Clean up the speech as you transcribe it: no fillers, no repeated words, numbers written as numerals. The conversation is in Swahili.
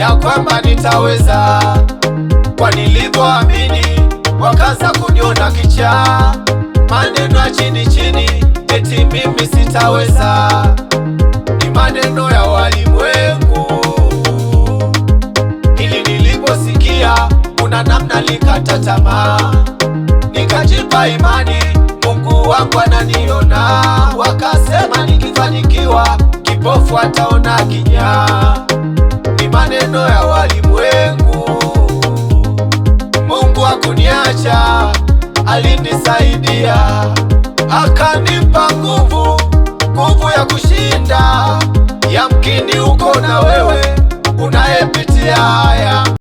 ya kwamba nitaweza, kwa nilivyoamini wakaanza kuniona kichaa, maneno ya chini chini eti mimi sitaweza, ni maneno ya walimwengu. Ili niliposikia kuna namna likata tamaa, nikajipa imani Mungu wangu ananiona. Wakasema nikifanikiwa kipofu ataona kinyaa, ni maneno ya walimwengu. Mungu hakuniacha, alinisaidia, akanipa nguvu ya kushinda. Yamkini uko na wewe unayepitia haya.